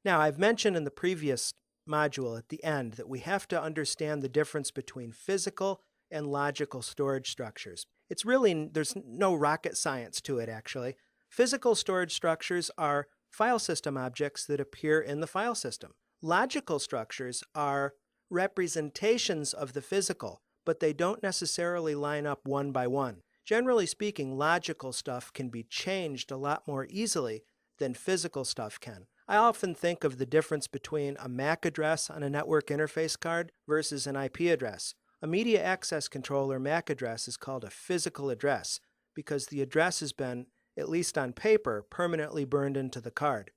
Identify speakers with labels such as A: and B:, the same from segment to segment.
A: Now, I've mentioned in the previous module at the end that we have to understand the difference between physical and logical storage structures. There's no rocket science to it, actually. Physical storage structures are file system objects that appear in the file system. Logical structures are representations of the physical, but they don't necessarily line up one by one. Generally speaking, logical stuff can be changed a lot more easily than physical stuff can. I often think of the difference between a MAC address on a network interface card versus an IP address. A media access controller MAC address is called a physical address because the address has been, at least on paper, permanently burned into the card.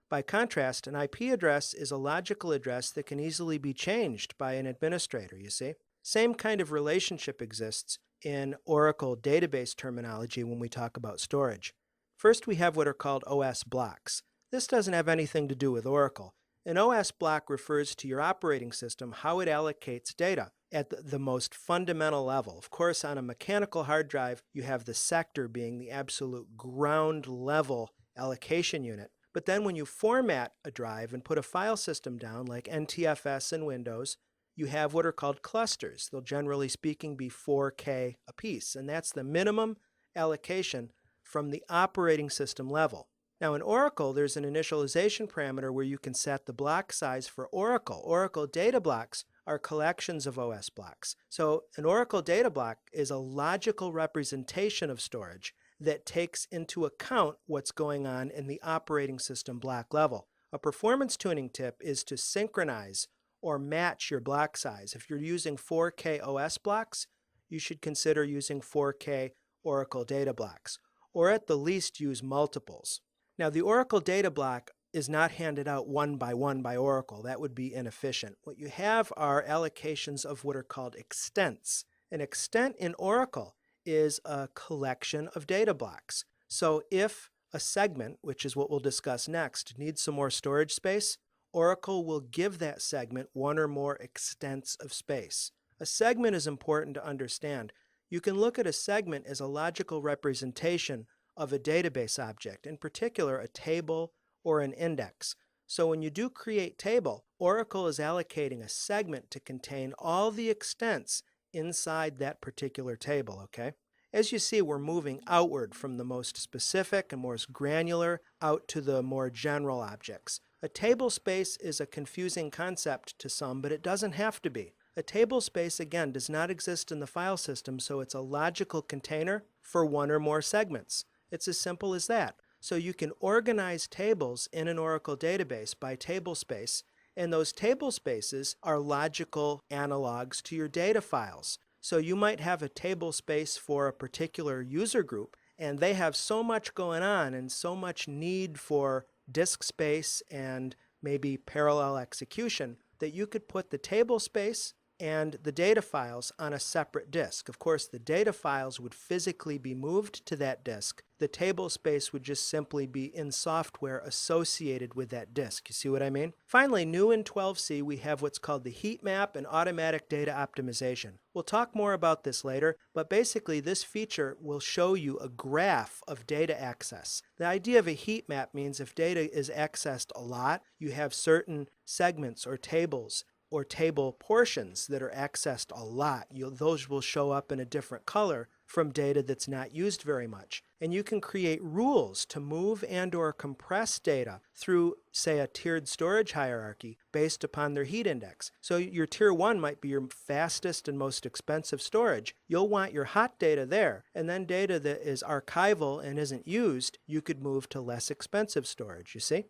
A: By contrast, an IP address is a logical address that can easily be changed by an administrator, you see. Same kind of relationship exists in Oracle database terminology when we talk about storage. First, we have what are called OS blocks. This doesn't have anything to do with Oracle. An OS block refers to your operating system, how it allocates data at the most fundamental level. Of course, on a mechanical hard drive, you have the sector being the absolute ground level allocation unit. But then when you format a drive and put a file system down, like NTFS in Windows, you have what are called clusters. They'll generally speaking be 4K apiece, and that's the minimum allocation from the operating system level. Now in Oracle, there's an initialization parameter where you can set the block size for Oracle. Oracle data blocks are collections of OS blocks. So an Oracle data block is a logical representation of storage that takes into account what's going on in the operating system block level. A performance tuning tip is to synchronize or match your block size. If you're using 4K OS blocks, you should consider using 4K Oracle data blocks, or at the least use multiples. Now, the Oracle data block is not handed out one by Oracle. That would be inefficient. What you have are allocations of what are called extents. An extent in Oracle is a collection of data blocks. So if a segment, which is what we'll discuss next, needs some more storage space, Oracle will give that segment one or more extents of space. A segment is important to understand. You can look at a segment as a logical representation of a database object, in particular a table or an index. So when you do create table, Oracle is allocating a segment to contain all the extents inside that particular table, okay? As you see, we're moving outward from the most specific and most granular out to the more general objects. A table space is a confusing concept to some, but it doesn't have to be. A table space, again, does not exist in the file system, so it's a logical container for one or more segments. It's as simple as that. So you can organize tables in an Oracle database by table space, and those table spaces are logical analogs to your data files. So you might have a table space for a particular user group, and they have so much going on and so much need for disk space and maybe parallel execution that you could put the table space and the data files on a separate disk. Of course, the data files would physically be moved to that disk. The table space would just simply be in software associated with that disk. You see what I mean? Finally, new in 12C, we have what's called the heat map and automatic data optimization. We'll talk more about this later, but basically this feature will show you a graph of data access. The idea of a heat map means if data is accessed a lot, you have certain segments or tables or table portions that are accessed a lot. Those will show up in a different color from data that's not used very much. And you can create rules to move and or compress data through, say, a tiered storage hierarchy based upon their heat index. So your tier 1 might be your fastest and most expensive storage. You'll want your hot data there, and then data that is archival and isn't used, you could move to less expensive storage, you see?